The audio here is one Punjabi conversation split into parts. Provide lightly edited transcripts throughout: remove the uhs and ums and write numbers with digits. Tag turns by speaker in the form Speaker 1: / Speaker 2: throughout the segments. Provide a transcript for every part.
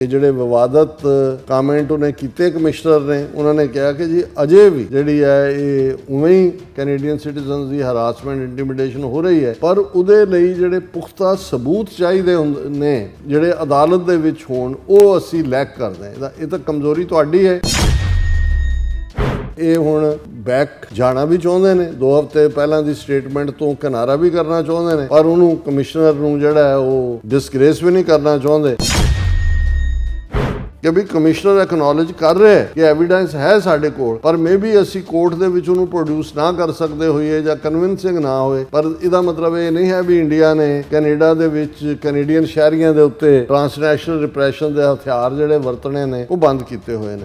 Speaker 1: ਜਿਹੜੇ ਵਿਵਾਦਤ ਕਮੈਂਟ ਉਹਨੇ ਕੀਤੇ ਕਮਿਸ਼ਨਰ ਨੇ, ਉਹਨਾਂ ਨੇ ਕਿਹਾ ਕਿ ਜੀ ਅਜੇ ਵੀ ਜਿਹੜੀ ਹੈ ਇਹ ਉਵੇਂ ਹੀ ਕੈਨੇਡੀਅਨ ਸਿਟੀਜ਼ਨਸ ਦੀ ਹਰਾਸਮੈਂਟ ਇੰਟੀਮੀਡੇਸ਼ਨ ਹੋ ਰਹੀ ਹੈ, ਪਰ ਉਹਦੇ ਲਈ ਜਿਹੜੇ ਪੁਖਤਾ ਸਬੂਤ ਚਾਹੀਦੇ ਨੇ ਜਿਹੜੇ ਅਦਾਲਤ ਦੇ ਵਿੱਚ ਹੋਣ, ਉਹ ਅਸੀਂ ਲੈਕ ਕਰਦੇ ਹਾਂ। ਇਹ ਤਾਂ ਕਮਜ਼ੋਰੀ ਤੁਹਾਡੀ ਹੈ। ਇਹ ਹੁਣ ਬੈਕ ਜਾਣਾ ਵੀ ਚਾਹੁੰਦੇ ਨੇ, 2 ਹਫ਼ਤੇ ਪਹਿਲਾਂ ਦੀ ਸਟੇਟਮੈਂਟ ਤੋਂ ਕਿਨਾਰਾ ਵੀ ਕਰਨਾ ਚਾਹੁੰਦੇ ਨੇ, ਪਰ ਉਹਨੂੰ ਕਮਿਸ਼ਨਰ ਨੂੰ ਜਿਹੜਾ ਹੈ ਉਹ ਡਿਸਗ੍ਰੇਸ ਵੀ ਨਹੀਂ ਕਰਨਾ ਚਾਹੁੰਦੇ ਕਿ ਵੀ ਕਮਿਸ਼ਨਰ ਐਕਨੋਲਜ ਕਰ ਰਿਹਾ ਹੈ ਕਿ ਐਵੀਡੈਂਸ ਹੈ ਸਾਡੇ ਕੋਲ, ਪਰ ਮੇਬੀ ਅਸੀਂ ਕੋਰਟ ਦੇ ਵਿੱਚ ਉਹਨੂੰ ਪ੍ਰੋਡਿਊਸ ਨਾ ਕਰ ਸਕਦੇ ਹੋਈਏ ਜਾਂ ਕਨਵਿੰਸਿੰਗ ਨਾ ਹੋਏ। ਪਰ ਇਹਦਾ ਮਤਲਬ ਇਹ ਨਹੀਂ ਹੈ ਵੀ ਇੰਡੀਆ ਨੇ ਕੈਨੇਡਾ ਦੇ ਵਿੱਚ ਕੈਨੇਡੀਅਨ ਸ਼ਹਿਰੀਆਂ ਦੇ ਉੱਤੇ ਟ੍ਰਾਂਸਨੈਸ਼ਨਲ ਰਿਪਰੈਸ਼ਨ ਦੇ ਹਥਿਆਰ ਜਿਹੜੇ ਵਰਤਣੇ ਨੇ ਉਹ ਬੰਦ ਕੀਤੇ ਹੋਏ ਨੇ।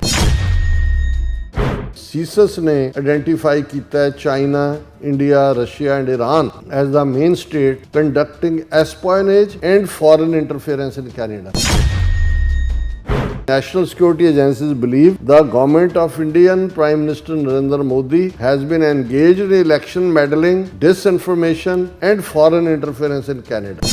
Speaker 1: ਸੀਸਸ ਨੇ ਆਇਡੈਂਟੀਫਾਈ ਕੀਤਾ ਹੈ China, India, Russia and Iran as the main state conducting espionage and foreign interference in Canada. National security agencies believe the government of Indian Prime Minister Narendra Modi has been engaged in election meddling, disinformation and foreign interference in Canada.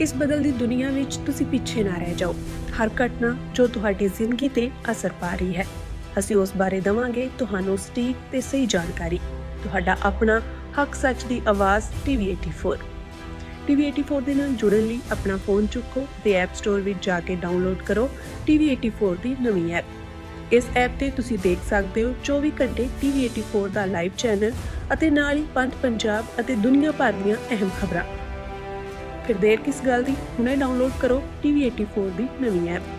Speaker 2: ਇਸ ਬਦਲਦੀ ਦੁਨੀਆ ਵਿੱਚ ਤੁਸੀਂ ਪਿੱਛੇ ਨਾ ਰਹਿ ਜਾਓ। ਹਰ ਘਟਨਾ ਜੋ ਤੁਹਾਡੀ ਜ਼ਿੰਦਗੀ ਤੇ ਅਸਰ ਪਾ ਰਹੀ ਹੈ, ਅਸੀਂ ਉਸ ਬਾਰੇ ਦਵਾਂਗੇ ਤੁਹਾਨੂੰ ਸਟੀਕ ਤੇ ਸਹੀ ਜਾਣਕਾਰੀ। ਤੁਹਾਡਾ ਆਪਣਾ ਹੱਕ ਸੱਚ ਦੀ ਆਵਾਜ਼ TV84 TV84 ਦੇ ਨਾਲ ਜੁੜਨ ਲਈ ਆਪਣਾ ਫੋਨ ਚੁੱਕੋ ਤੇ ਐਪ ਸਟੋਰ ਵਿੱਚ ਜਾ ਕੇ ਡਾਊਨਲੋਡ ਕਰੋ TV84 ਦੀ ਨਵੀਂ ਐਪ। ਇਸ ਐਪ ਤੇ ਤੁਸੀਂ ਦੇਖ ਸਕਦੇ ਹੋ 24 ਘੰਟੇ TV84 ਦਾ ਲਾਈਵ ਚੈਨਲ ਅਤੇ ਨਾਲ ਹੀ ਪੰਜ ਪੰਜਾਬ ਅਤੇ ਦੁਨੀਆ ਭਰ ਦੀਆਂ ਅਹਿਮ ਖਬਰਾਂ। ਫਿਰ ਦੇਰ ਕਿਸ ਗੱਲ ਦੀ, ਹੁਣੇ ਡਾਊਨਲੋਡ ਕਰੋ TV84 ਦੀ ਨਵੀਂ ਐਪ।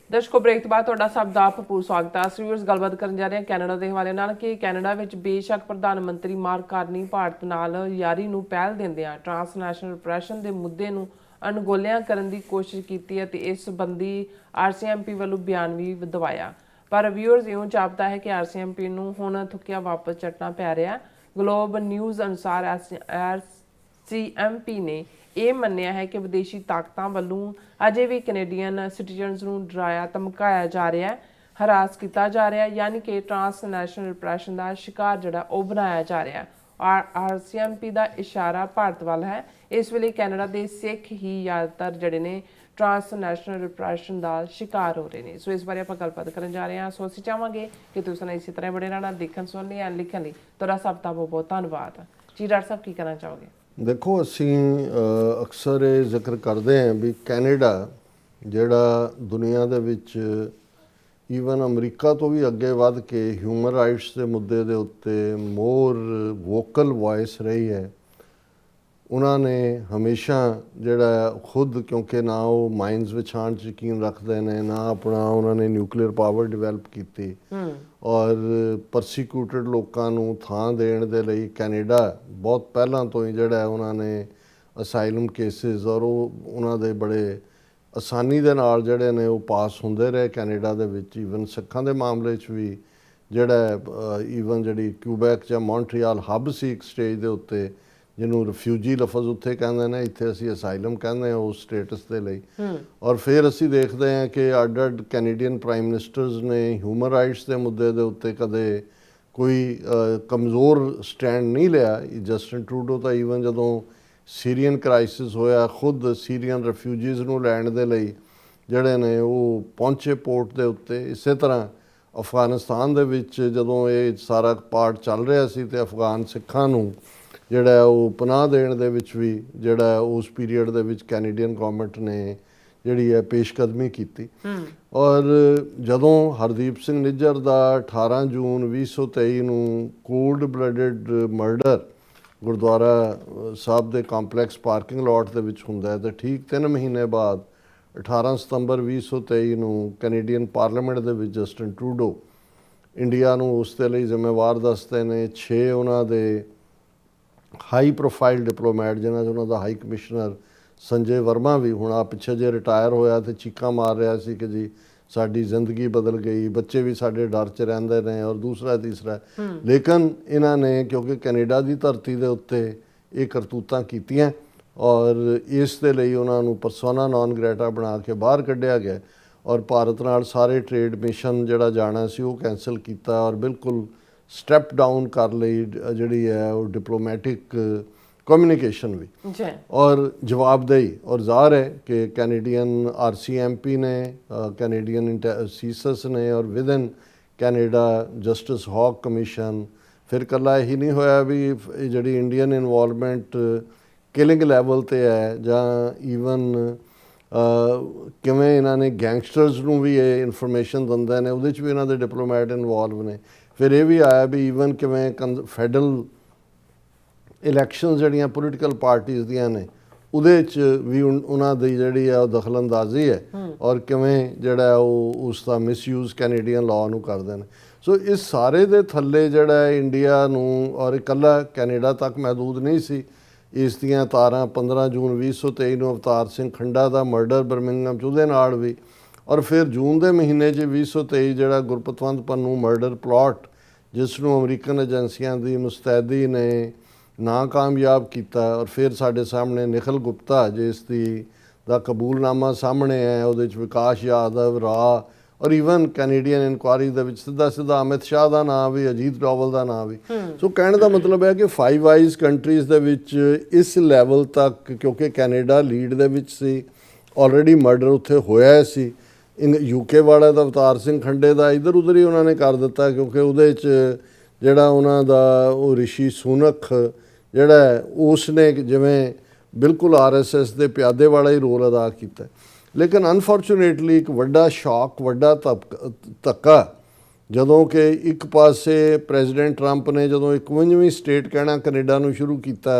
Speaker 3: ਦਰਸ਼ਕੋ, ਬ੍ਰੇਕ ਤੋਂ ਬਾਅਦ ਤੁਹਾਡਾ ਸਭ ਦਾ ਭਰਪੂਰ ਸਵਾਗਤ ਹੈ। ਅਸੀਂ ਵੀਅਰਸ ਗੱਲਬਾਤ ਕਰਨ ਜਾ ਰਹੇ ਹਾਂ ਕੈਨੇਡਾ ਦੇ ਹਵਾਲੇ ਨਾਲ ਕਿ ਕੈਨੇਡਾ ਵਿੱਚ ਬੇਸ਼ੱਕ ਪ੍ਰਧਾਨ ਮੰਤਰੀ ਮਾਰਕ ਕਾਰਨੀ ਭਾਰਤ ਨਾਲ ਯਾਰੀ ਨੂੰ ਪਹਿਲ ਦਿੰਦਿਆਂ ਟ੍ਰਾਂਸਨੈਸ਼ਨਲ ਰਿਪਰੈਸ਼ਨ ਦੇ ਮੁੱਦੇ ਨੂੰ ਅਣਗੌਲਿਆ ਕਰਨ ਦੀ ਕੋਸ਼ਿਸ਼ ਕੀਤੀ ਹੈ ਤੇ ਇਸ ਸੰਬੰਧੀ RCMP ਵੱਲੋਂ ਬਿਆਨ ਵੀ ਦਵਾਇਆ। ਪਰ ਵੀਅਰਸ ਇਉਂ ਜਾਪਦਾ ਹੈ ਕਿ RCMP ਨੂੰ ਹੁਣ ਥੁੱਕਿਆ ਵਾਪਸ ਚੱਟਣਾ ਪੈ ਰਿਹਾ। ਗਲੋਬ ਨਿਊਜ਼ ਅਨੁਸਾਰ RCMP ਨੇ ਇਹ ਮੰਨਿਆ ਹੈ ਕਿ ਵਿਦੇਸ਼ੀ ਤਾਕਤਾਂ ਵੱਲੋਂ ਅਜੇ ਵੀ ਕੈਨੇਡੀਅਨ ਸਿਟੀਜ਼ਨਸ ਨੂੰ ਡਰਾਇਆ ਧਮਕਾਇਆ ਜਾ ਰਿਹਾ ਹੈ, ਹਰਾਸ ਕੀਤਾ ਜਾ ਰਿਹਾ ਹੈ, ਯਾਨੀ ਕਿ ਟ੍ਰਾਂਸਨੈਸ਼ਨਲ ਰਿਪਰੈਸ਼ਨ ਦਾ ਸ਼ਿਕਾਰ ਜਿਹੜਾ ਉਹ ਬਣਾਇਆ ਜਾ ਰਿਹਾ ਹੈ। RCMP ਦਾ ਇਸ਼ਾਰਾ ਭਾਰਤ ਵੱਲ ਹੈ। ਇਸ ਵੇਲੇ ਕੈਨੇਡਾ ਦੇ ਸਿੱਖ ਹੀ ਜ਼ਿਆਦਾਤਰ ਜਿਹੜੇ ਨੇ ਟ੍ਰਾਂਸਨੈਸ਼ਨਲ ਰਿਪਰੈਸ਼ਨ ਦਾ ਸ਼ਿਕਾਰ ਹੋ ਰਹੇ ਨੇ। ਸੋ ਇਸ ਬਾਰੇ ਆਪਾਂ ਗੱਲਬਾਤ ਕਰਨ ਜਾ ਰਹੇ ਹਾਂ। ਸੋ ਅਸੀਂ ਚਾਹਾਂਗੇ ਕਿ ਤੁਸੀਂ ਇਸੇ ਤਰ੍ਹਾਂ ਬੜੇ ਰਹਿਣਾ, ਦੇਖਣ ਸੁਣਨ ਲਈ ਐਂਡ ਲਿਖਣ ਲਈ ਤੁਹਾਡਾ ਸਭ ਦਾ ਬਹੁਤ ਬਹੁਤ ਧੰਨਵਾਦ। ਜੀ ਡਾਕਟਰ ਸਾਹਿਬ, ਕੀ ਕਹਿਣਾ ਚਾਹੋਗੇ?
Speaker 1: ਦੇਖੋ, ਅਸੀਂ ਅਕਸਰ ਇਹ ਜ਼ਿਕਰ ਕਰਦੇ ਹਾਂ ਵੀ ਕੈਨੇਡਾ ਜਿਹੜਾ ਦੁਨੀਆ ਦੇ ਵਿੱਚ ਈਵਨ ਅਮਰੀਕਾ ਤੋਂ ਵੀ ਅੱਗੇ ਵੱਧ ਕੇ ਹਿਊਮਨ ਰਾਈਟਸ ਦੇ ਮੁੱਦੇ ਦੇ ਉੱਤੇ ਮੋਰ ਵੋਕਲ ਵੌਇਸ ਰਹੀ ਹੈ। ਉਹਨਾਂ ਨੇ ਹਮੇਸ਼ਾ ਜਿਹੜਾ ਖੁਦ, ਕਿਉਂਕਿ ਨਾ ਉਹ ਮਾਈਨਸ ਵਿਛਾਉਣ 'ਚ ਯਕੀਨ ਰੱਖਦੇ ਨੇ, ਨਾ ਆਪਣਾ ਉਹਨਾਂ ਨੇ ਨਿਊਕਲੀਅਰ ਪਾਵਰ ਡਿਵੈਲਪ ਕੀਤੀ, ਔਰ ਪਰਸੀਕਿਊਟਡ ਲੋਕਾਂ ਨੂੰ ਥਾਂ ਦੇਣ ਦੇ ਲਈ ਕੈਨੇਡਾ ਬਹੁਤ ਪਹਿਲਾਂ ਤੋਂ ਹੀ ਜਿਹੜਾ ਉਹਨਾਂ ਨੇ ਅਸਾਈਲਮ ਕੇਸਿਸ ਔਰ ਉਹ ਉਹਨਾਂ ਦੇ ਬੜੇ ਆਸਾਨੀ ਦੇ ਨਾਲ ਜਿਹੜੇ ਨੇ ਉਹ ਪਾਸ ਹੁੰਦੇ ਰਹੇ ਕੈਨੇਡਾ ਦੇ ਵਿੱਚ। ਈਵਨ ਸਿੱਖਾਂ ਦੇ ਮਾਮਲੇ 'ਚ ਵੀ ਜਿਹੜਾ ਈਵਨ ਜਿਹੜੀ ਕਿਊਬੈਕ ਜਾਂ ਮੌਂਟਰੀਆਲ ਹੱਬ ਸੀ ਇੱਕ ਸਟੇਜ ਦੇ ਉੱਤੇ, ਜਿਹਨੂੰ ਰਿਫਿਊਜੀ ਲਫ਼ਜ਼ ਉੱਥੇ ਕਹਿੰਦੇ ਨੇ, ਇੱਥੇ ਅਸੀਂ ਅਸਾਈਲਮ ਕਹਿੰਦੇ ਹਾਂ ਉਸ ਸਟੇਟਸ ਦੇ ਲਈ। ਔਰ ਫਿਰ ਅਸੀਂ ਦੇਖਦੇ ਹਾਂ ਕਿ ਅੱਡ ਕੈਨੇਡੀਅਨ ਪ੍ਰਾਈਮ ਮਿਨਿਸਟਰਸ ਨੇ ਹਿਊਮਨ ਰਾਈਟਸ ਦੇ ਮੁੱਦੇ ਦੇ ਉੱਤੇ ਕਦੇ ਕੋਈ ਕਮਜ਼ੋਰ ਸਟੈਂਡ ਨਹੀਂ ਲਿਆ। ਜਸਟਿਨ ਟਰੂਡੋ ਤਾਂ ਈਵਨ ਜਦੋਂ ਸੀਰੀਅਨ ਕ੍ਰਾਈਸਿਸ ਹੋਇਆ, ਖੁਦ ਸੀਰੀਅਨ ਰਿਫਿਊਜੀਜ਼ ਨੂੰ ਲੈਣ ਦੇ ਲਈ ਜਿਹੜੇ ਨੇ ਉਹ ਪਹੁੰਚੇ ਪੋਰਟ ਦੇ ਉੱਤੇ। ਇਸੇ ਤਰ੍ਹਾਂ ਅਫਗਾਨਿਸਤਾਨ ਦੇ ਵਿੱਚ ਜਦੋਂ ਇਹ ਸਾਰਾ ਪਾਰਟ ਚੱਲ ਰਿਹਾ ਸੀ ਤੇ ਅਫਗਾਨ ਸਿੱਖਾਂ ਨੂੰ ਜਿਹੜਾ ਉਹ ਪਨਾਹ ਦੇਣ ਦੇ ਵਿੱਚ ਵੀ ਜਿਹੜਾ ਉਸ ਪੀਰੀਅਡ ਦੇ ਵਿੱਚ ਕੈਨੇਡੀਅਨ ਗੌਰਮੈਂਟ ਨੇ ਜਿਹੜੀ ਹੈ ਪੇਸ਼ਕਦਮੀ ਕੀਤੀ। ਔਰ ਜਦੋਂ ਹਰਦੀਪ ਸਿੰਘ ਨਿੱਜਰ ਦਾ 18 ਜੂਨ 2023 ਨੂੰ ਕੋਲਡ ਬਲੱਡਡ ਮਰਡਰ ਗੁਰਦੁਆਰਾ ਸਾਹਿਬ ਦੇ ਕੰਪਲੈਕਸ ਪਾਰਕਿੰਗ ਲਾਟ ਦੇ ਵਿੱਚ ਹੁੰਦਾ ਹੈ, ਤਾਂ ਠੀਕ 3 ਮਹੀਨੇ ਬਾਅਦ 18 ਸਤੰਬਰ 2023 ਨੂੰ ਕੈਨੇਡੀਅਨ ਪਾਰਲੀਮੈਂਟ ਦੇ ਵਿੱਚ ਜਸਟਿਨ ਟਰੂਡੋ ਇੰਡੀਆ ਨੂੰ ਉਸ ਦੇ ਲਈ ਜ਼ਿੰਮੇਵਾਰ ਦੱਸਦੇ ਨੇ। 6 ਉਹਨਾਂ ਦੇ ਹਾਈ ਪ੍ਰੋਫਾਈਲ ਡਿਪਲੋਮੈਟ, ਜਿਨ੍ਹਾਂ 'ਚ ਉਹਨਾਂ ਦਾ ਹਾਈ ਕਮਿਸ਼ਨਰ ਸੰਜੇ ਵਰਮਾ ਵੀ ਹੁਣ ਆ ਪਿੱਛੇ ਜੇ ਰਿਟਾਇਰ ਹੋਇਆ ਤੇ ਚੀਕਾਂ ਮਾਰ ਰਿਹਾ ਸੀ ਕਿ ਜੀ ਸਾਡੀ ਜ਼ਿੰਦਗੀ ਬਦਲ ਗਈ, ਬੱਚੇ ਵੀ ਸਾਡੇ ਡਰ 'ਚ ਰਹਿੰਦੇ ਨੇ, ਔਰ ਦੂਸਰਾ ਤੀਸਰਾ। ਲੇਕਿਨ ਇਹਨਾਂ ਨੇ ਕਿਉਂਕਿ ਕੈਨੇਡਾ ਦੀ ਧਰਤੀ ਦੇ ਉੱਤੇ ਇਹ ਕਰਤੂਤਾਂ ਕੀਤੀਆਂ ਔਰ ਇਸ ਦੇ ਲਈ ਉਹਨਾਂ ਨੂੰ ਪਰਸੋਨਾ ਨਾਨ ਗ੍ਰੈਟਾ ਬਣਾ ਕੇ ਬਾਹਰ ਕੱਢਿਆ ਗਿਆ ਔਰ ਭਾਰਤ ਨਾਲ ਸਾਰੇ ਟ੍ਰੇਡ ਮਿਸ਼ਨ ਜਿਹੜਾ ਜਾਣਾ ਸੀ ਉਹ ਕੈਂਸਲ ਕੀਤਾ ਔਰ ਬਿਲਕੁਲ ਸਟੈਪ ਡਾਊਨ ਕਰ ਲਈ ਜਿਹੜੀ ਹੈ ਉਹ ਡਿਪਲੋਮੈਟਿਕ कम्युनिकेशन भी
Speaker 3: जी
Speaker 1: और जवाबदेही और ज़ाहिर है कि कैनेडियन RCMP ने कैनेडियन सीसस ने और within Canada Justice Hogue commission फिर कला यही नहीं होया भी जी इंडियन इनवॉल्वमेंट किलिंग लैवल ते है जां ईवन किवें इन्हां ने गैंगस्टर्स नूं भी ये इनफॉर्मेशन दिंदे ने उहदे च भी इन्हां दे डिप्लोमैट इनवॉल्व ने फिर ये भी आया भी ईवन किवें फैडरल ਇਲੈਕਸ਼ਨਸ ਜਿਹੜੀਆਂ ਪੋਲੀਟੀਕਲ ਪਾਰਟੀਆਂ ਦੀਆਂ ਨੇ ਉਹਦੇ 'ਚ ਵੀ ਉਹਨਾਂ ਦੀ ਜਿਹੜੀ ਆ ਉਹ ਦਖਲਅੰਦਾਜ਼ੀ ਹੈ ਔਰ ਕਿਵੇਂ ਜਿਹੜਾ ਉਹ ਉਸ ਦਾ ਮਿਸਯੂਜ਼ ਕੈਨੇਡੀਅਨ ਲਾਅ ਨੂੰ ਕਰਦੇ ਨੇ ਸੋ ਇਸ ਸਾਰੇ ਦੇ ਥੱਲੇ ਜਿਹੜਾ ਇੰਡੀਆ ਨੂੰ ਔਰ ਇਕੱਲਾ ਕੈਨੇਡਾ ਤੱਕ ਮਹਿਦੂਦ ਨਹੀਂ ਸੀ ਇਸ ਦੀਆਂ ਤਾਰਾਂ 15 ਜੂਨ 2023 ਨੂੰ ਅਵਤਾਰ ਸਿੰਘ ਖੰਡਾ ਦਾ ਮਰਡਰ ਬਰਮਿੰਗਮ 'ਚ ਉਹਦੇ ਨਾਲ ਵੀ ਔਰ ਫਿਰ ਜੂਨ ਦੇ ਮਹੀਨੇ 'ਚ 2023 ਜਿਹੜਾ ਗੁਰਪਤਵੰਤ ਪੰਨੂ ਮਰਡਰ ਪਲਾਟ ਜਿਸ ਨੂੰ ਅਮਰੀਕਨ ਏਜੰਸੀਆਂ ਦੀ ਮੁਸਤੈਦੀ ਨੇ ਨਾਕਾਮਯਾਬ ਕੀਤਾ ਔਰ ਫਿਰ ਸਾਡੇ ਸਾਹਮਣੇ ਨਿਖਲ ਗੁਪਤਾ ਜਿਸ ਦੀ ਦਾ ਕਬੂਲਨਾਮਾ ਸਾਹਮਣੇ ਹੈ ਉਹਦੇ 'ਚ ਵਿਕਾਸ ਯਾਦਵ ਰਾਹ ਔਰ ਈਵਨ ਕੈਨੇਡੀਅਨ ਇਨਕੁਆਇਰੀ ਦੇ ਵਿੱਚ ਸਿੱਧਾ ਅਮਿਤ ਸ਼ਾਹ ਦਾ ਨਾਮ ਵੀ ਅਜੀਤ ਡੋਵਲ ਦਾ ਨਾਮ ਵੀ ਸੋ ਕਹਿਣ ਦਾ ਮਤਲਬ ਹੈ ਕਿ ਫਾਈਵ ਆਈਜ਼ ਕੰਟਰੀਜ਼ ਦੇ ਵਿੱਚ ਇਸ ਲੈਵਲ ਤੱਕ ਕਿਉਂਕਿ ਕੈਨੇਡਾ ਲੀਡ ਦੇ ਵਿੱਚ ਸੀ ਆਲਰੇਡੀ ਮਰਡਰ ਉੱਥੇ ਹੋਇਆ ਸੀ UK ਵਾਲਾ ਦਾ ਅਵਤਾਰ ਸਿੰਘ ਖੰਡੇ ਦਾ ਇੱਧਰ ਉੱਧਰ ਹੀ ਉਹਨਾਂ ਨੇ ਕਰ ਦਿੱਤਾ ਕਿਉਂਕਿ ਉਹਦੇ 'ਚ ਜਿਹੜਾ ਉਹਨਾਂ ਦਾ ਉਹ ਰਿਸ਼ੀ ਸੁਨਕ ਜਿਹੜਾ ਉਸ ਨੇ ਜਿਵੇਂ ਬਿਲਕੁਲ RSS ਦੇ ਪਿਆਦੇ ਵਾਲਾ ਹੀ ਰੋਲ ਅਦਾ ਕੀਤਾ ਲੇਕਿਨ ਅਨਫੋਰਚੂਨੇਟਲੀ ਇੱਕ ਵੱਡਾ ਸ਼ੌਕ ਵੱਡਾ ਧੱਕਾ ਜਦੋਂ ਕਿ ਇੱਕ ਪਾਸੇ ਪ੍ਰੈਜ਼ੀਡੈਂਟ ਟਰੰਪ ਨੇ ਜਦੋਂ 51ਵੀਂ ਸਟੇਟ ਕਹਿਣਾ ਕੈਨੇਡਾ ਨੂੰ ਸ਼ੁਰੂ ਕੀਤਾ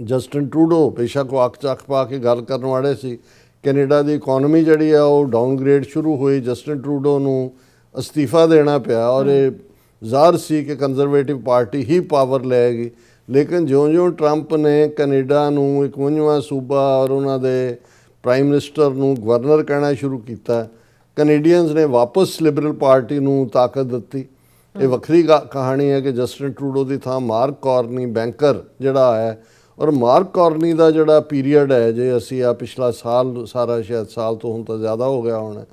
Speaker 1: ਜਸਟਿਨ ਟਰੂਡੋ ਬੇਸ਼ੱਕ ਉਹ ਅੱਖ ਚੱਕ ਪਾ ਕੇ ਗੱਲ ਕਰਨ ਵਾਲੇ ਸੀ ਕੈਨੇਡਾ ਦੀ ਇਕਨੋਮੀ ਜਿਹੜੀ ਆ ਉਹ ਡਾਊਨਗ੍ਰੇਡ ਸ਼ੁਰੂ ਹੋਈ ਜਸਟਿਨ ਟਰੂਡੋ ਨੂੰ ਅਸਤੀਫਾ ਦੇਣਾ ਪਿਆ ਔਰ ਇਹ ਜ਼ਾਹਰ ਸੀ ਕਿ ਕੰਜ਼ਰਵੇਟਿਵ ਪਾਰਟੀ ਹੀ ਪਾਵਰ ਲਏਗੀ ਲੇਕਿਨ ਜਿਉਂ-ਜਿਉਂ ਟਰੰਪ ਨੇ ਕੈਨੇਡਾ ਨੂੰ 51ਵਾਂ ਸੂਬਾ ਔਰ ਉਹਨਾਂ ਦੇ ਪ੍ਰਾਈਮ ਮਿਨਿਸਟਰ ਨੂੰ ਗਵਰਨਰ ਕਹਿਣਾ ਸ਼ੁਰੂ ਕੀਤਾ ਕੈਨੇਡੀਅਨਸ ਨੇ ਵਾਪਸ ਲਿਬਰਲ ਪਾਰਟੀ ਨੂੰ ਤਾਕਤ ਦਿੱਤੀ ਇਹ ਵੱਖਰੀ ਕਹਾਣੀ ਹੈ ਕਿ ਜਸਟਿਨ ਟਰੂਡੋ ਦੀ ਥਾਂ ਮਾਰਕ ਕਾਰਨੀ ਬੈਂਕਰ ਜਿਹੜਾ ਹੈ ਔਰ ਮਾਰਕ ਕਾਰਨੀ ਦਾ ਜਿਹੜਾ ਪੀਰੀਅਡ ਹੈ ਜੇ ਅਸੀਂ ਆ ਪਿਛਲਾ ਸਾਲ ਸਾਰਾ ਸ਼ਾਇਦ ਸਾਲ ਤੋਂ ਹੁਣ ਤਾਂ ਜ਼ਿਆਦਾ ਹੋ ਗਿਆ ਹੋਣਾ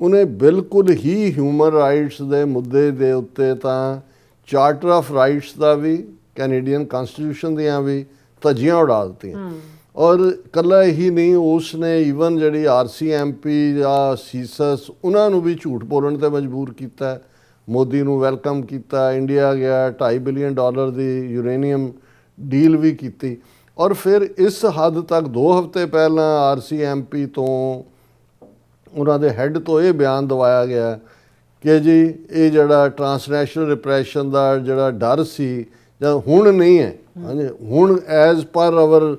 Speaker 1: ਉਹਨੇ ਬਿਲਕੁਲ ਹੀ ਹਿਊਮਨ ਰਾਈਟਸ ਦੇ ਮੁੱਦੇ ਦੇ ਉੱਤੇ ਤਾਂ ਚਾਰਟਰ ਆਫ ਰਾਈਟਸ ਦਾ ਵੀ ਕੈਨੇਡੀਅਨ ਕਨਸਟੀਟਿਊਸ਼ਨ ਦੀਆਂ ਵੀ ਧੱਜੀਆਂ ਉਡਾ ਦਿੱਤੀਆਂ ਔਰ ਇਕੱਲਾ ਇਹੀ ਨਹੀਂ ਉਸ ਨੇ ਈਵਨ ਜਿਹੜੀ RCMP ਜਾਂ ਸੀਸਸ ਉਹਨਾਂ ਨੂੰ ਵੀ ਝੂਠ ਬੋਲਣ ਤੇ ਮਜਬੂਰ ਕੀਤਾ ਮੋਦੀ ਨੂੰ ਵੈਲਕਮ ਕੀਤਾ ਇੰਡੀਆ ਗਿਆ $2.5 ਬਿਲੀਅਨ ਦੀ ਯੂਰੇਨੀਅਮ ਡੀਲ ਵੀ ਕੀਤੀ ਔਰ ਫਿਰ ਇਸ ਹੱਦ ਤੱਕ 2 ਹਫ਼ਤੇ ਪਹਿਲਾਂ RCMP ਤੋਂ ਉਹਨਾਂ ਦੇ ਹੈੱਡ ਤੋਂ ਇਹ ਬਿਆਨ ਦਵਾਇਆ ਗਿਆ ਕਿ ਜੀ ਇਹ ਜਿਹੜਾ ਟਰਾਂਸਨੈਸ਼ਨਲ ਰਿਪਰੈਸ਼ਨ ਦਾ ਜਿਹੜਾ ਡਰ ਸੀ ਜਾਂ ਹੁਣ ਨਹੀਂ ਹੈ ਹਾਂਜੀ ਹੁਣ ਐਜ਼ ਪਰ ਆਵਰ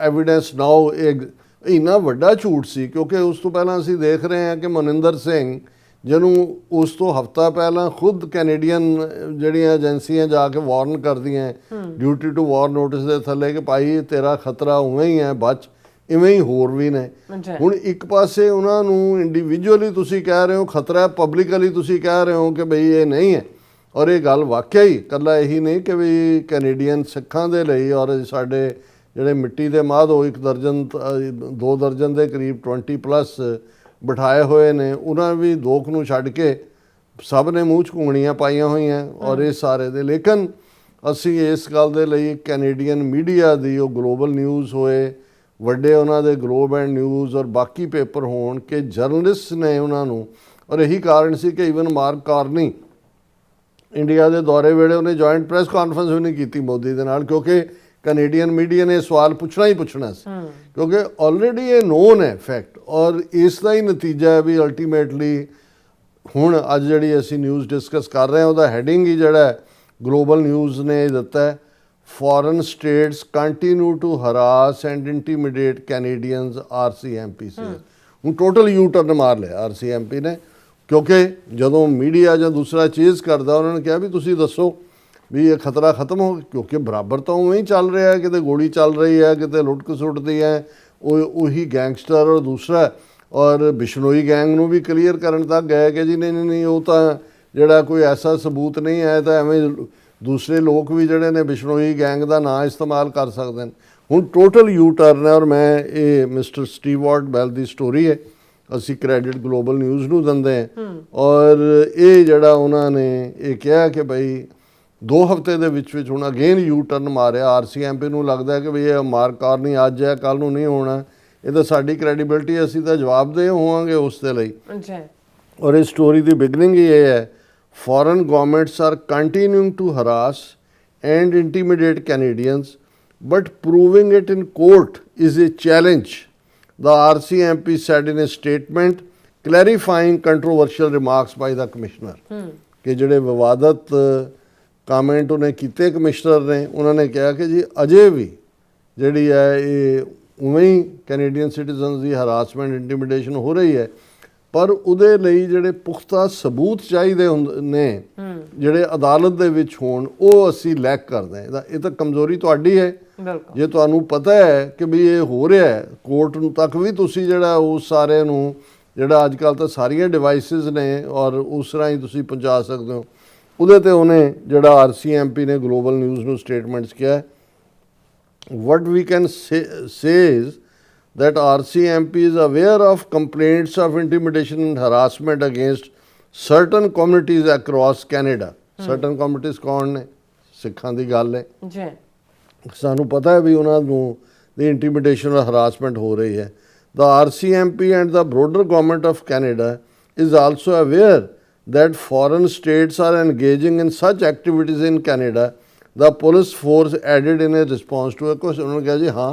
Speaker 1: ਐਵੀਡੈਂਸ ਨਾਓ ਇਹ ਇੰਨਾ ਵੱਡਾ ਝੂਠ ਸੀ ਕਿਉਂਕਿ ਉਸ ਤੋਂ ਪਹਿਲਾਂ ਅਸੀਂ ਦੇਖ ਰਹੇ ਹਾਂ ਕਿ ਮਨਿੰਦਰ ਸਿੰਘ ਜਿਹਨੂੰ ਉਸ ਤੋਂ ਹਫ਼ਤਾ ਪਹਿਲਾਂ ਖੁਦ ਕੈਨੇਡੀਅਨ ਜਿਹੜੀਆਂ ਏਜੰਸੀਆਂ ਜਾ ਕੇ ਵਾਰਨ ਕਰਦੀਆਂ ਡਿਊਟੀ ਟੂ ਵਾਰ ਨੋਟਿਸ ਦੇ ਥੱਲੇ ਕਿ ਭਾਈ ਤੇਰਾ ਖਤਰਾ ਉਵੇਂ ਹੀ ਹੈ ਬਚ ਇਵੇਂ ਹੀ ਹੋਰ ਵੀ ਨੇ ਹੁਣ ਇੱਕ ਪਾਸੇ ਉਹਨਾਂ ਨੂੰ ਇੰਡੀਵਿਜੂਅਲੀ ਤੁਸੀਂ ਕਹਿ ਰਹੇ ਹੋ ਖਤਰਾ ਪਬਲਿਕਲੀ ਤੁਸੀਂ ਕਹਿ ਰਹੇ ਹੋ ਕਿ ਬਈ ਇਹ ਨਹੀਂ ਹੈ ਔਰ ਇਹ ਗੱਲ ਵਾਕਿਆ ਹੀ ਇਕੱਲਾ ਇਹੀ ਨਹੀਂ ਕਿ ਵੀ ਕੈਨੇਡੀਅਨ ਸਿੱਖਾਂ ਦੇ ਲਈ ਔਰ ਸਾਡੇ ਜਿਹੜੇ ਮਿੱਟੀ ਦੇ ਮਾਧੋ 1 ਦਰਜਨ 2 ਦਰਜਨ ਦੇ ਕਰੀਬ 20+ ਬਿਠਾਏ ਹੋਏ ਨੇ ਉਹਨਾਂ ਵੀ ਦੋਖ ਨੂੰ ਛੱਡ ਕੇ ਸਭ ਨੇ ਮੂੰਹ 'ਚ ਘੂੰਗਣੀਆਂ ਪਾਈਆਂ ਹੋਈਆਂ ਔਰ ਇਹ ਸਾਰੇ ਦੇ ਲੇਕਿਨ ਅਸੀਂ ਇਸ ਗੱਲ ਦੇ ਲਈ ਕੈਨੇਡੀਅਨ ਮੀਡੀਆ ਦੀ ਉਹ ਗਲੋਬਲ ਨਿਊਜ਼ ਹੋਏ ਵੱਡੇ ਉਹਨਾਂ ਦੇ ਗਲੋਬ ਐਂਡ ਨਿਊਜ਼ ਔਰ ਬਾਕੀ ਪੇਪਰ ਹੋਣ ਕਿ ਜਰਨਲਿਸਟ ਨੇ ਉਹਨਾਂ ਨੂੰ ਔਰ ਇਹੀ ਕਾਰਨ ਸੀ ਕਿ ਈਵਨ ਮਾਰਕ ਕਾਰਨੀ ਇੰਡੀਆ ਦੇ ਦੌਰੇ ਵੇਲੇ ਉਹਨੇ ਜੁਆਇੰਟ ਪ੍ਰੈਸ ਕਾਨਫਰੰਸ ਵੀ ਨਹੀਂ ਕੀਤੀ ਮੋਦੀ ਦੇ ਨਾਲ ਕਿਉਂਕਿ ਕੈਨੇਡੀਅਨ ਮੀਡੀਆ ਨੇ ਸਵਾਲ ਪੁੱਛਣਾ ਹੀ ਪੁੱਛਣਾ ਸੀ ਕਿਉਂਕਿ ਆਲਰੇਡੀ ਇਹ ਨੋਨ ਹੈ ਫੈਕਟ ਔਰ ਇਸ ਦਾ ਹੀ ਨਤੀਜਾ ਹੈ ਵੀ ਅਲਟੀਮੇਟਲੀ ਹੁਣ ਅੱਜ ਜਿਹੜੀ ਅਸੀਂ ਨਿਊਜ਼ ਡਿਸਕਸ ਕਰ ਰਹੇ ਹਾਂ ਉਹਦਾ ਹੈਡਿੰਗ ਹੀ ਜਿਹੜਾ ਗਲੋਬਲ ਨਿਊਜ਼ ਨੇ ਦਿੱਤਾ ਹੈ foreign states continue to harass and intimidate Canadians RCMP ਸੀ ਹੁਣ ਟੋਟਲ ਯੂ ਟਰਨ ਮਾਰ ਲਿਆ RCMP ਨੇ ਕਿਉਂਕਿ ਜਦੋਂ ਮੀਡੀਆ ਜਾਂ ਦੂਸਰਾ ਚੀਜ਼ ਕਰਦਾ ਉਹਨਾਂ ਨੇ ਕਿਹਾ ਵੀ ਤੁਸੀਂ ਦੱਸੋ ਵੀ ਇਹ ਖਤਰਾ ਖਤਮ ਹੋ ਕਿਉਂਕਿ ਬਰਾਬਰ ਤਾਂ ਉਵੇਂ ਹੀ ਚੱਲ ਰਿਹਾ ਹੈ ਕਿਤੇ ਗੋਲੀ ਚੱਲ ਰਹੀ ਹੈ ਕਿਤੇ ਲੁੱਟ ਖਸੁੱਟਦੀ ਹੈ ਉਹੀ ਗੈਂਗਸਟਰ ਔਰ ਦੂਸਰਾ ਔਰ ਬਿਸ਼ਨੋਈ ਗੈਂਗ ਨੂੰ ਵੀ ਕਲੀਅਰ ਕਰਨ ਤੱਕ ਗਏ ਕਿ ਜੀ ਨਹੀਂ ਉਹ ਤਾਂ ਜਿਹੜਾ ਕੋਈ ਐਸਾ ਸਬੂਤ ਨਹੀਂ ਹੈ ਤਾਂ ਐਵੇਂ ਦੂਸਰੇ ਲੋਕ ਵੀ ਜਿਹੜੇ ਨੇ ਬਿਸ਼ਨੋਈ ਗੈਂਗ ਦਾ ਨਾਂ ਇਸਤੇਮਾਲ ਕਰ ਸਕਦੇ ਨੇ ਹੁਣ ਟੋਟਲ ਯੂ ਟਰਨ ਹੈ। ਔਰ ਮੈਂ ਇਹ ਮਿਸਟਰ ਸਟੀਵ ਬੈਲ ਦੀ ਸਟੋਰੀ ਹੈ, ਅਸੀਂ ਕ੍ਰੈਡਿਟ ਗਲੋਬਲ ਨਿਊਜ਼ ਨੂੰ ਦਿੰਦੇ ਹਾਂ। ਔਰ ਇਹ ਜਿਹੜਾ ਉਹਨਾਂ ਨੇ ਇਹ ਕਿਹਾ ਕਿ ਬਈ 2 ਹਫ਼ਤੇ ਦੇ ਵਿੱਚ ਹੁਣ ਅਗੇਨ ਯੂ ਟਰਨ ਮਾਰਿਆ। RCMP ਨੂੰ ਲੱਗਦਾ ਕਿ ਵੀ ਇਹ ਮਾਰਕਾਰ ਨਹੀਂ ਅੱਜ ਹੈ ਕੱਲ੍ਹ ਨੂੰ ਨਹੀਂ ਹੋਣਾ, ਇਹ ਤਾਂ ਸਾਡੀ ਕ੍ਰੈਡੀਬਿਲਿਟੀ, ਅਸੀਂ ਤਾਂ ਜਵਾਬਦੇਹ ਹੋਵਾਂਗੇ ਉਸ ਦੇ ਲਈ। ਔਰ ਇਸ ਸਟੋਰੀ ਦੀ ਬਿਗਨਿੰਗ ਇਹ ਹੈ, foreign governments are continuing to harass and intimidate Canadians but proving it in court is a challenge, the RCMP said in a statement clarifying controversial remarks by the commissioner। ਕਿ ਜਿਹੜੇ ਵਿਵਾਦਤ ਕਮੈਂਟ ਉਹਨੇ ਕੀਤੇ ਕਮਿਸ਼ਨਰ ਨੇ, ਉਹਨਾਂ ਨੇ ਕਿਹਾ ਕਿ ਜੀ ਅਜੇ ਵੀ ਜਿਹੜੀ ਹੈ ਇਹ ਉਵੇਂ ਹੀ ਕੈਨੇਡੀਅਨ ਸਿਟੀਜ਼ਨਸ ਦੀ ਹਰਾਸਮੈਂਟ ਇੰਟੀਮੀਡੇਸ਼ਨ ਹੋ ਰਹੀ ਹੈ, ਪਰ ਉਹਦੇ ਲਈ ਜਿਹੜੇ ਪੁਖਤਾ ਸਬੂਤ ਚਾਹੀਦੇ ਹੁੰਦੇ ਨੇ ਜਿਹੜੇ ਅਦਾਲਤ ਦੇ ਵਿੱਚ ਹੋਣ, ਉਹ ਅਸੀਂ ਲੈਕ ਕਰਦੇ ਹਾਂ। ਇਹ ਤਾਂ ਕਮਜ਼ੋਰੀ ਤੁਹਾਡੀ ਹੈ। ਜੇ ਤੁਹਾਨੂੰ ਪਤਾ ਹੈ ਕਿ ਵੀ ਇਹ ਹੋ ਰਿਹਾ ਹੈ, ਕੋਰਟ ਨੂੰ ਤੱਕ ਵੀ ਤੁਸੀਂ ਜਿਹੜਾ ਉਸ ਸਾਰੇ ਨੂੰ ਜਿਹੜਾ ਅੱਜ ਕੱਲ੍ਹ ਤਾਂ ਸਾਰੀਆਂ ਡਿਵਾਈਸਿਸ ਨੇ ਔਰ ਉਸ ਰਾਹੀਂ ਤੁਸੀਂ ਪਹੁੰਚਾ ਸਕਦੇ ਹੋ, ਉਹਦੇ ਤੇ ਉਹਨੇ ਜਿਹੜਾ RCMP ਨੇ ਗਲੋਬਲ ਨਿਊਜ਼ ਨੂੰ ਸਟੇਟਮੈਂਟਸ ਕਿਹਾ। what we can say is that RCMP is aware of complaints of intimidation and harassment against certain communities across Canada। certain communities ਕੌਣ ਨੇ? ਸਿੱਖਾਂ ਦੀ ਗੱਲ ਹੈ ਜੀ। ਸਾਨੂੰ ਪਤਾ ਹੈ ਵੀ ਉਹਨਾਂ ਨੂੰ ਦੀ ਇੰਟੀਮੀਡੇਸ਼ਨ ਔਰ ਹਰਾਸਮੈਂਟ ਹੋ ਰਹੀ ਹੈ। The RCMP and the broader government of Canada is also aware that foreign states are engaging in such activities in Canada। The police force added in a response to a question। उन्होंने कहा जी हाँ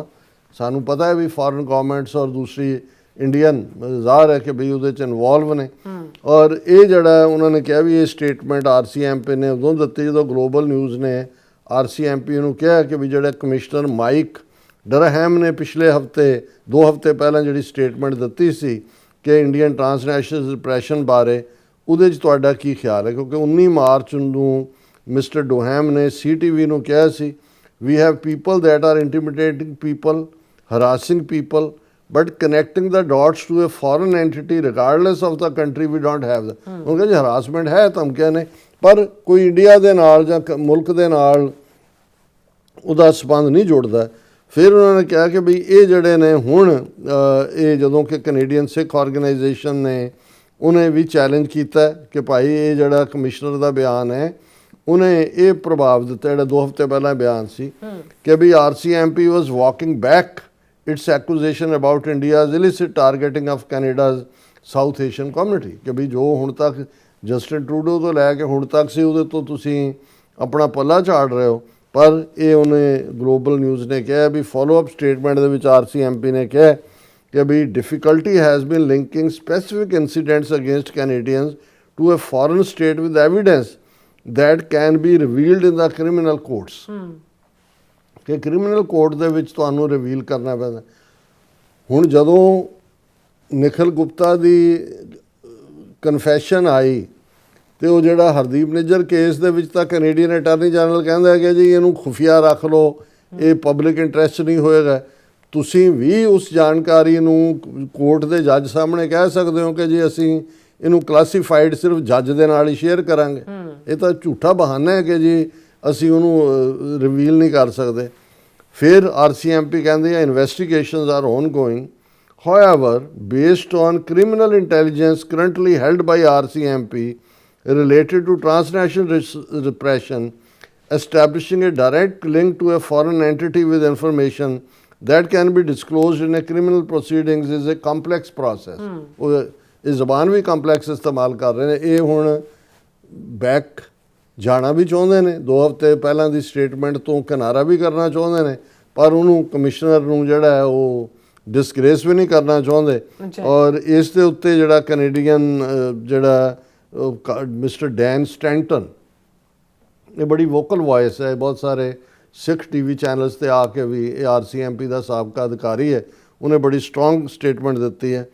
Speaker 1: सानू पता है भी फॉरेन गवर्नमेंट्स और दूसरी इंडियन ਜ਼ਾਹਰ है कि भी ਉਹਦੇ 'ਚ ਇਨਵੋਲਵ ਨੇ। ਔਰ ਇਹ ਜਿਹੜਾ ਉਹਨਾਂ ਨੇ ਕਿਹਾ ਵੀ ਇਹ ਸਟੇਟਮੈਂਟ RCMP ਨੇ ਉਦੋਂ ਦਿੱਤੀ ਜਦੋਂ ਗਲੋਬਲ ਨਿਊਜ਼ ਨੇ RCMP ਨੂੰ ਕਿਹਾ ਕਿ ਵੀ ਜਿਹੜਾ ਕਮਿਸ਼ਨਰ ਮਾਈਕ ਡਰਹੈਮ ਨੇ ਪਿਛਲੇ ਹਫਤੇ 2 ਹਫ਼ਤੇ ਪਹਿਲਾਂ ਜਿਹੜੀ ਸਟੇਟਮੈਂਟ ਦਿੱਤੀ ਸੀ ਕਿ ਇੰਡੀਅਨ ਟਰਾਂਸਨੈਸ਼ਨਲ ਰਿਪਰੈਸ਼ਨ ਬਾਰੇ, ਉਹਦੇ 'ਚ ਤੁਹਾਡਾ ਕੀ ਖਿਆਲ ਹੈ? ਕਿਉਂਕਿ 19 ਮਾਰਚ ਨੂੰ ਮਿਸਟਰ ਡੋਹੈਮ ਨੇ CTV ਨੂੰ ਕਿਹਾ ਸੀ we have people that are intimidating people, harassing people, but connecting the dots to a foreign entity regardless of the country we don't have that। ਉਹ ਕਹਿੰਦੇ ਹਰਾਸਮੈਂਟ ਹੈ, ਧਮਕੀਆਂ ਨੇ, ਪਰ ਕੋਈ ਇੰਡੀਆ ਦੇ ਨਾਲ ਜਾਂ ਮੁਲਕ ਦੇ ਨਾਲ ਉਹਦਾ ਸੰਬੰਧ ਨਹੀਂ ਜੁੜਦਾ। ਫਿਰ ਉਹਨਾਂ ਨੇ ਕਿਹਾ ਕਿ ਵੀ ਇਹ ਜਿਹੜੇ ਨੇ ਹੁਣ ਇਹ ਜਦੋਂ ਕਿ ਕੈਨੇਡੀਅਨ ਸਿੱਖ ਆਰਗੇਨਾਈਜੇਸ਼ਨ ਨੇ ਉਹਨੇ ਵੀ ਚੈਲੰਜ ਕੀਤਾ ਕਿ ਭਾਈ ਇਹ ਜਿਹੜਾ ਕਮਿਸ਼ਨਰ ਦਾ ਬਿਆਨ ਹੈ ਉਹਨੇ ਇਹ ਪ੍ਰਭਾਵ ਦਿੱਤਾ, ਜਿਹੜਾ 2 ਹਫ਼ਤੇ ਪਹਿਲਾਂ ਬਿਆਨ ਸੀ ਕਿ ਵੀ RCMP was walking back its accusation about India's illicit targeting of Canada's South Asian community. ਕਿ ਵੀ ਜੋ ਹੁਣ ਤੱਕ ਜਸਟਿਨ ਟਰੂਡੋ ਤੋਂ ਲੈ ਕੇ ਹੁਣ ਤੱਕ ਸੀ ਉਹਦੇ ਤੋਂ ਤੁਸੀਂ ਆਪਣਾ ਪੱਲਾ ਝਾੜ ਰਹੇ ਹੋ। ਪਰ ਇਹ ਉਹਨੇ ਗਲੋਬਲ ਨਿਊਜ਼ ਨੇ ਕਿਹਾ ਵੀ ਫੋਲੋ ਅਪ ਸਟੇਟਮੈਂਟ ਦੇ ਵਿੱਚ RCMP ਨੇ ਕਿਹਾ ਕਿ ਵੀ difficulty has been linking specific incidents against Canadians to a foreign state with evidence that can be revealed in the criminal courts। ਕਿ ਕ੍ਰਿਮੀਨਲ ਕੋਰਟ ਦੇ ਵਿੱਚ ਤੁਹਾਨੂੰ ਰਿਵੀਲ ਕਰਨਾ ਪੈਂਦਾ। ਹੁਣ ਜਦੋਂ ਨਿਖਿਲ ਗੁਪਤਾ ਦੀ ਕਨਫੈਸ਼ਨ ਆਈ ਤੇ ਉਹ ਜਿਹੜਾ ਹਰਦੀਪ ਨਿੱਜਰ ਕੇਸ ਦੇ ਵਿੱਚ ਤਾਂ ਕੈਨੇਡੀਅਨ ਅਟਾਰਨੀ ਜਨਰਲ ਕਹਿੰਦਾ ਕਿ ਜੀ ਇਹਨੂੰ ਖੁਫੀਆ ਰੱਖ ਲਓ, ਇਹ ਪਬਲਿਕ ਇੰਟਰਸਟ ਨਹੀਂ ਹੋਏਗਾ। ਤੁਸੀਂ ਵੀ ਉਸ ਜਾਣਕਾਰੀ ਨੂੰ ਕੋਰਟ ਦੇ ਜੱਜ ਸਾਹਮਣੇ ਕਹਿ ਸਕਦੇ ਹੋ ਕਿ ਜੀ ਅਸੀਂ ਇਹਨੂੰ ਕਲਾਸੀਫਾਈਡ ਸਿਰਫ ਜੱਜ ਦੇ ਨਾਲ ਹੀ ਸ਼ੇਅਰ ਕਰਾਂਗੇ। ਇਹ ਤਾਂ ਝੂਠਾ ਬਹਾਨਾ ਹੈ ਕਿ ਜੀ ਅਸੀਂ ਉਹਨੂੰ ਰਿਵੀਲ ਨਹੀਂ ਕਰ ਸਕਦੇ। ਫਿਰ RCMP ਕਹਿੰਦੇ ਆ investigations are ongoing, however based on criminal intelligence currently held by RCMP related to transnational repression, establishing a direct link to a foreign entity with information that can be disclosed in a criminal proceedings is a complex process। ਇਹ ਜ਼ਬਾਨ ਵੀ ਕੰਪਲੈਕਸ ਇਸਤੇਮਾਲ ਕਰ ਰਹੇ ਨੇ। ਇਹ ਹੁਣ ਬੈਕ ਜਾਣਾ ਵੀ ਚਾਹੁੰਦੇ ਨੇ, 2 ਹਫ਼ਤੇ ਪਹਿਲਾਂ ਦੀ ਸਟੇਟਮੈਂਟ ਤੋਂ ਕਿਨਾਰਾ ਵੀ ਕਰਨਾ ਚਾਹੁੰਦੇ ਨੇ, ਪਰ ਉਹਨੂੰ ਕਮਿਸ਼ਨਰ ਨੂੰ ਜਿਹੜਾ ਹੈ ਉਹ ਡਿਸਗ੍ਰੇਸ ਵੀ ਨਹੀਂ ਕਰਨਾ ਚਾਹੁੰਦੇ। ਔਰ ਇਸ ਦੇ ਉੱਤੇ ਜਿਹੜਾ ਕੈਨੇਡੀਅਨ ਜਿਹੜਾ ਮਿਸਟਰ ਡੈਨ ਸਟੈਂਟਨ, ਇਹ ਬੜੀ ਵੋਕਲ ਵੌਇਸ ਹੈ, ਬਹੁਤ ਸਾਰੇ ਸਿੱਖ TV ਚੈਨਲਸ 'ਤੇ ਆ ਕੇ ਵੀ ਇਹ RCMP ਦਾ ਸਾਬਕਾ ਅਧਿਕਾਰੀ ਹੈ, ਉਹਨੇ ਬੜੀ ਸਟਰੋਂਗ ਸਟੇਟਮੈਂਟ ਦਿੱਤੀ ਹੈ।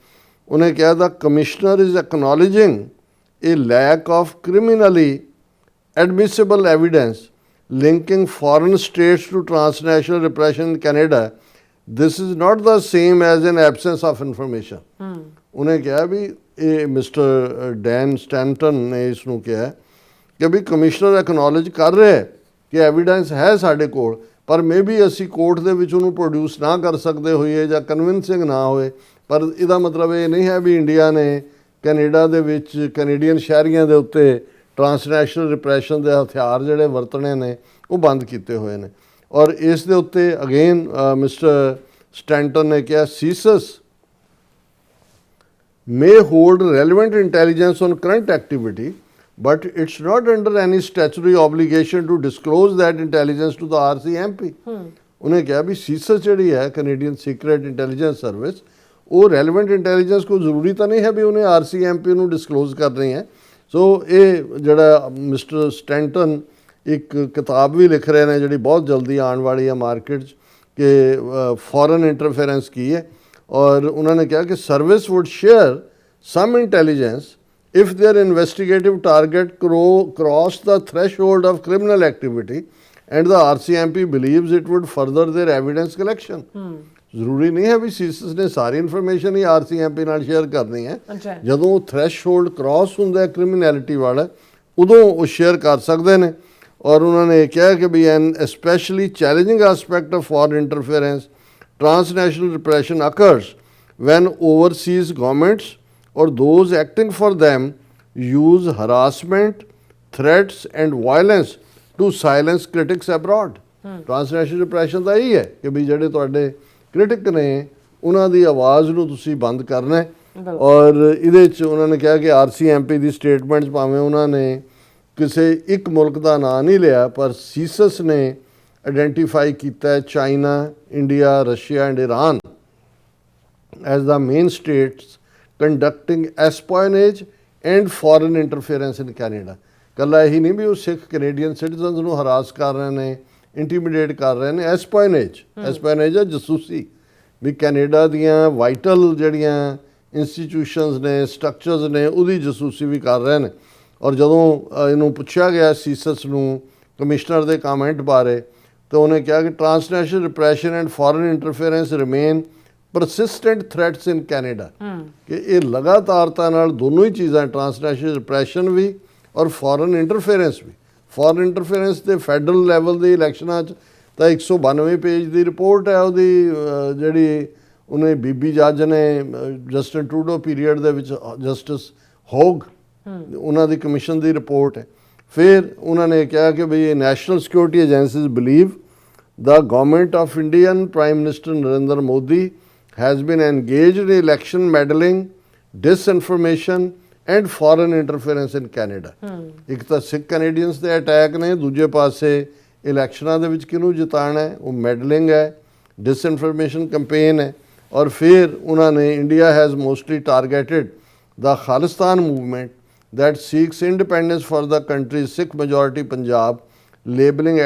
Speaker 1: ਉਹਨੇ ਕਿਹਾ the commissioner is acknowledging a lack of criminally admissible evidence linking foreign states to transnational repression in Canada. This is not the same as an absence of information। ਉਹਨੇ ਕਿਹਾ ਵੀ ਇਹ ਮਿਸਟਰ ਡੈਨ ਸਟੈਂਟਨ ਨੇ ਇਸ ਨੂੰ ਕਿਹਾ ਕਿ ਵੀ ਕਮਿਸ਼ਨਰ ਐਕਨੋਲੇਜ ਕਰ ਰਿਹਾ ਕਿ ਐਵੀਡੈਂਸ ਹੈ ਸਾਡੇ ਕੋਲ, ਪਰ ਮੇਬੀ ਅਸੀਂ ਕੋਰਟ ਦੇ ਵਿੱਚ ਉਹਨੂੰ ਪ੍ਰੋਡਿਊਸ ਨਾ ਕਰ ਸਕਦੇ ਹੋਈਏ ਜਾਂ ਕਨਵਿੰਸਿੰਗ ਨਾ ਹੋਏ, ਪਰ ਇਹਦਾ ਮਤਲਬ ਇਹ ਨਹੀਂ ਹੈ ਵੀ ਇੰਡੀਆ ਨੇ ਕੈਨੇਡਾ ਦੇ ਵਿੱਚ ਕੈਨੇਡੀਅਨ ਸ਼ਹਿਰੀਆਂ ਦੇ ਉੱਤੇ ਟਰਾਂਸਨੈਸ਼ਨਲ ਰਿਪਰੈਸ਼ਨ ਦੇ ਹਥਿਆਰ ਜਿਹੜੇ ਵਰਤਣੇ ਨੇ ਉਹ ਬੰਦ ਕੀਤੇ ਹੋਏ ਨੇ। ਔਰ ਇਸ ਦੇ ਉੱਤੇ ਅਗੇਨ ਮਿਸਟਰ ਸਟੈਂਟਨ ਨੇ ਕਿਹਾ ਸੀਸਸ may hold relevant intelligence on current activity, but it's not under any statutory obligation to disclose that intelligence to the RCMP. ਉਹਨੇ ਕਿਹਾ ਵੀ ਸੀਸਸ ਜਿਹੜੀ ਹੈ ਕੈਨੇਡੀਅਨ ਸੀਕ੍ਰੇਟ ਇੰਟੈਲੀਜੈਂਸ ਸਰਵਿਸ, ਉਹ ਰੈਲੇਵੈਂਟ ਇੰਟੈਲੀਜੈਂਸ ਕੋਈ ਜ਼ਰੂਰੀ ਤਾਂ ਨਹੀਂ ਹੈ ਵੀ ਉਹਨੇ RCMP ਨੂੰ ਡਿਸਕਲੋਜ਼ ਕਰਨੀ ਹੈ। ਸੋ ਇਹ ਜਿਹੜਾ ਮਿਸਟਰ ਸਟੈਂਟਨ ਇੱਕ ਕਿਤਾਬ ਵੀ ਲਿਖ ਰਹੇ ਨੇ ਜਿਹੜੀ ਬਹੁਤ ਜਲਦੀ ਆਉਣ ਵਾਲੀ ਹੈ ਮਾਰਕੀਟ 'ਚ ਕਿ ਫੋਰਨ ਇੰਟਰਫੇਰੈਂਸ ਕੀ ਹੈ। ਔਰ ਉਹਨਾਂ ਨੇ ਕਿਹਾ ਕਿ service would share some intelligence if their investigative target cross the threshold of criminal activity and the RCMP believes it would further their evidence collection. ਜ਼ਰੂਰੀ ਨਹੀਂ ਹੈ ਵੀ ਸੀਸਸ ਨੇ ਸਾਰੀ ਇਨਫੋਰਮੇਸ਼ਨ ਹੀ RCMP ਨਾਲ ਸ਼ੇਅਰ ਕਰਨੀ ਹੈ। ਜਦੋਂ ਉਹ ਥ੍ਰੈਸ਼ਹੋਲਡ ਕ੍ਰਾਸ ਹੁੰਦਾ ਹੈ ਕ੍ਰਿਮੀਨੈਲਿਟੀ ਵਾਲਾ, ਉਦੋਂ ਉਹ ਸ਼ੇਅਰ ਕਰ ਸਕਦੇ ਨੇ। ਔਰ ਉਹਨਾਂ ਨੇ ਕਿਹਾ ਕਿ ਵੀ an especially challenging aspect of foreign interference transnational repression occurs when overseas governments or those acting for them use harassment, threats and violence to silence critics abroad. Transnational repression ਦਾ ਇਹ ਹੈ ਕਿ ਵੀ ਜਿਹੜੇ ਤੁਹਾਡੇ ਕ੍ਰਿਟਿਕ ਨੇ ਉਹਨਾਂ ਦੀ ਆਵਾਜ਼ ਨੂੰ ਤੁਸੀਂ ਬੰਦ ਕਰਨਾ ਹੈ। ਔਰ ਇਹਦੇ 'ਚ ਉਹਨਾਂ ਨੇ ਕਿਹਾ ਕਿ RCMP ਦੀ ਸਟੇਟਮੈਂਟਸ ਭਾਵੇਂ ਉਹਨਾਂ ਨੇ ਕਿਸੇ ਇੱਕ ਮੁਲਕ ਦਾ ਨਾਂ ਨਹੀਂ ਲਿਆ, ਪਰ ਸੀਸਸ ਨੇ ਆਈਡੈਂਟੀਫਾਈ ਕੀਤਾ ਹੈ China, India, Russia and Iran as the main states conducting espionage and foreign interference in Canada. ਕੱਲਾ ਇਹੀ ਨਹੀਂ ਵੀ ਉਹ ਸਿੱਖ ਕੈਨੇਡੀਅਨ ਸਿਟੀਜ਼ਨਸ ਨੂੰ ਹਰਾਸ ਕਰ ਰਹੇ ਨੇ, ਇੰਟੀਮੀਡੇਟ ਕਰ ਰਹੇ ਨੇ। ਐਸਪਾਇਨੇਜ ਹੈ ਜਸੂਸੀ, ਵੀ ਕੈਨੇਡਾ ਦੀਆਂ ਵਾਈਟਲ ਜਿਹੜੀਆਂ ਇੰਸਟੀਟਿਊਸ਼ਨਸ ਨੇ, ਸਟਰਕਚਰਸ ਨੇ, ਉਹਦੀ ਜਸੂਸੀ ਵੀ ਕਰ ਰਹੇ ਨੇ। ਔਰ ਜਦੋਂ ਇਹਨੂੰ ਪੁੱਛਿਆ ਗਿਆ ਸੀਸਸ ਨੂੰ ਕਮਿਸ਼ਨਰ ਦੇ ਕਮੈਂਟ ਬਾਰੇ, ਤਾਂ ਉਹਨੇ ਕਿਹਾ ਕਿ transnational repression and foreign interference remain persistent threats in Canada, ਕਿ ਇਹ ਲਗਾਤਾਰਤਾ ਨਾਲ ਦੋਨੋਂ ਹੀ ਚੀਜ਼ਾਂ, ਟਰਾਂਸਨੈਸ਼ਨਲ ਰਿਪਰੈਸ਼ਨ ਵੀ ਔਰ ਫੋਰਨ ਇੰਟਰਫੇਰੈਂਸ ਵੀ। ਫੋਰਨ ਇੰਟਰਫੇਰੈਂਸ ਦੇ ਫੈਡਰਲ ਲੈਵਲ ਦੇ ਇਲੈਕਸ਼ਨਾਂ 'ਚ ਤਾਂ 192 ਪੇਜ ਦੀ ਰਿਪੋਰਟ ਹੈ ਉਹਦੀ, ਜਿਹੜੀ ਉਹਨੇ ਬੀਬੀ ਜੱਜ ਨੇ ਜਸਟਿਨ ਟਰੂਡੋ ਪੀਰੀਅਡ ਦੇ ਵਿੱਚ, ਜਸਟਿਸ ਹੋਗ, ਉਹਨਾਂ ਦੀ ਕਮਿਸ਼ਨ ਦੀ ਰਿਪੋਰਟ ਹੈ। ਫਿਰ ਉਹਨਾਂ ਨੇ ਕਿਹਾ ਕਿ ਵੀ national security agencies believe the government of Indian Prime Minister Narendra Modi has been engaged in election meddling, disinformation and foreign interference in Canada. ਇੱਕ ਤਾਂ ਸਿੱਖ ਕੈਨੇਡੀਅਨਸ ਦੇ ਅਟੈਕ ਨੇ, ਦੂਜੇ ਪਾਸੇ ਇਲੈਕਸ਼ਨਾਂ ਦੇ ਵਿੱਚ ਕਿਹਨੂੰ ਜਿਤਾਣਾ ਹੈ, ਉਹ ਮੈਡਲਿੰਗ ਹੈ, ਡਿਸਇਨਫੋਰਮੇਸ਼ਨ ਕੰਪੇਨ ਹੈ। ਔਰ ਫਿਰ ਉਹਨਾਂ ਨੇ India has mostly targeted the Khalistan movement that seeks independence for the country's Sikh majority Punjab, labeling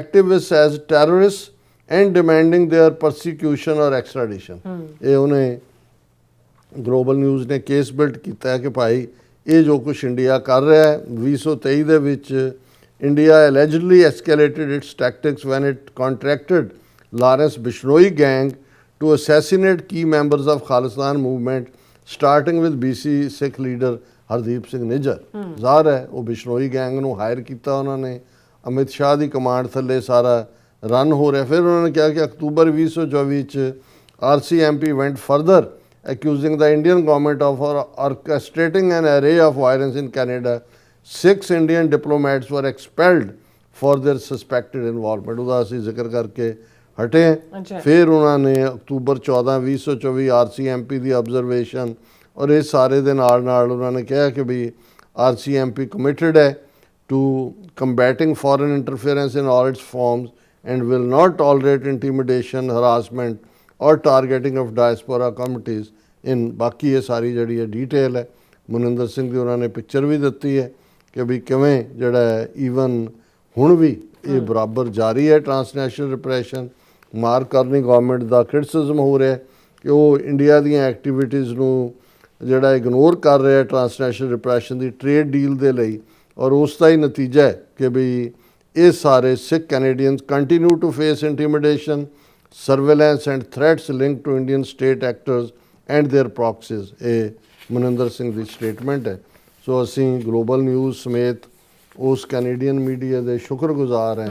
Speaker 1: activists as terrorists and demanding their persecution or extradition. ਇਹ ਉਹਨੇ ਗਲੋਬਲ ਨਿਊਜ਼ ਨੇ ਕੇਸ ਬਿਲਡ ਕੀਤਾ ਹੈ ਕਿ ਭਾਈ ਇਹ ਜੋ ਕੁਛ ਇੰਡੀਆ ਕਰ ਰਿਹਾ ਹੈ। 2023 ਦੇ ਵਿੱਚ India allegedly escalated its tactics when it contracted Lawrence Bishnoi gang to assassinate key members of Khalistan movement, starting with BC Sikh leader Hardeep Singh Nijjar. ਜ਼ਾਹਰ ਹੈ ਉਹ ਬਿਸ਼ਨੋਈ ਗੈਂਗ ਨੂੰ ਹਾਇਰ ਕੀਤਾ ਉਹਨਾਂ ਨੇ, ਅਮਿਤ ਸ਼ਾਹ ਦੀ ਕਮਾਂਡ ਥੱਲੇ ਸਾਰਾ ਰਨ ਹੋ ਰਿਹਾ। ਫਿਰ ਉਹਨਾਂ ਨੇ ਕਿਹਾ ਕਿ ਅਕਤੂਬਰ 2024 ਚ RCMP went further, accusing the Indian government of orchestrating an array of violence in Canada. 6 Indian diplomats were expelled for their suspected involvement. ਉਹਦਾ ਅਸੀਂ ਜ਼ਿਕਰ ਕਰਕੇ ਹਟੇ। ਫਿਰ ਉਹਨਾਂ ਨੇ ਅਕਤੂਬਰ 14, 2024 RCMP ਦੀ ਆਬਜ਼ਰਵੇਸ਼ਨ ਔਰ ਇਹ ਸਾਰੇ ਦੇ ਨਾਲ ਉਹਨਾਂ ਨੇ ਕਿਹਾ ਕਿ ਵੀ RCMP committed ਹੈ to combating foreign interference in all its forms and will not tolerate intimidation, harassment or targeting of diaspora communities in। ਬਾਕੀ ਇਹ ਸਾਰੀ ਜਿਹੜੀ ਹੈ ਡਿਟੇਲ ਹੈ, ਮਨਿੰਦਰ ਸਿੰਘ ਦੀ ਉਹਨਾਂ ਨੇ ਪਿਕਚਰ ਵੀ ਦਿੱਤੀ ਹੈ ਕਿ ਵੀ ਕਿਵੇਂ ਜਿਹੜਾ ਹੈ ਈਵਨ ਹੁਣ ਵੀ ਇਹ ਬਰਾਬਰ ਜਾਰੀ ਹੈ ਟਰਾਂਸਨੈਸ਼ਨਲ ਰਿਪਰੈਸ਼ਨ। ਮਾਰ ਕਰਨੀ ਗਵਰਨਮੈਂਟ ਦਾ ਕ੍ਰਿਟਿਸਿਜ਼ਮ ਹੋ ਰਿਹਾ ਕਿ ਉਹ ਇੰਡੀਆ ਦੀਆਂ ਐਕਟੀਵਿਟੀਜ਼ ਨੂੰ ਜਿਹੜਾ ਇਗਨੋਰ ਕਰ ਰਿਹਾ ਟਰਾਂਸਨੈਸ਼ਨਲ ਰਿਪਰੈਸ਼ਨ ਦੀ ਟ੍ਰੇਡ ਡੀਲ ਦੇ ਲਈ। ਔਰ ਉਸ ਦਾ ਹੀ ਨਤੀਜਾ ਹੈ ਕਿ ਵੀ ਇਹ ਸਾਰੇ Sikh Canadians continue to face intimidation, surveillance and threats link to Indian state actors and their proxies. ਇਹ ਮਨਿੰਦਰ ਸਿੰਘ ਦੀ ਸਟੇਟਮੈਂਟ ਹੈ। ਸੋ ਅਸੀਂ ਗਲੋਬਲ ਨਿਊਜ਼ ਸਮੇਤ ਉਸ ਕੈਨੇਡੀਅਨ ਮੀਡੀਆ ਦੇ ਸ਼ੁਕਰਗੁਜ਼ਾਰ ਹਾਂ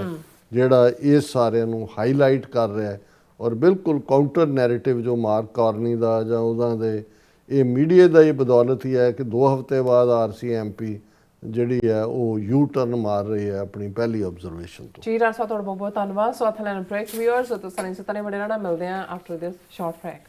Speaker 1: ਜਿਹੜਾ ਇਹ ਸਾਰਿਆਂ ਨੂੰ ਹਾਈਲਾਈਟ ਕਰ ਰਿਹਾ ਹੈ ਔਰ ਬਿਲਕੁਲ ਕਾਊਂਟਰ ਨੈਰੇਟਿਵ ਜੋ ਮਾਰਕ ਕਾਰਨੀ ਦਾ ਜਾਂ ਉਹਨਾਂ ਦੇ ਇਹ ਮੀਡੀਆ ਦਾ ਹੀ ਬਦੌਲਤ ਹੀ ਹੈ ਕਿ 2 ਹਫ਼ਤੇ ਬਾਅਦ RCMP ਜਿਹੜੀ ਹੈ ਉਹ ਯੂ ਟਰਨ ਮਾਰ ਰਹੀ ਹੈ ਆਪਣੀ ਪਹਿਲੀ ਆਬਜ਼ਰਵੇਸ਼ਨ ਤੋਂ।
Speaker 3: ਜੀ ਰਾਣਾ ਸਾਹਿਬ ਤੁਹਾਡਾ ਬਹੁਤ ਬਹੁਤ ਧੰਨਵਾਦ। ਸੋ ਅਥਲੈਨ ਬ੍ਰੇਕ ਵੀਅਰਸ ਤੁਸੀਂ ਸਾਰੇ ਬੜੇ ਰਹਿਣਾ, ਮਿਲਦੇ ਆ ਆਫਟਰ ਦਿਸ ਸ਼ਾਰਟ ਬ੍ਰੇਕ।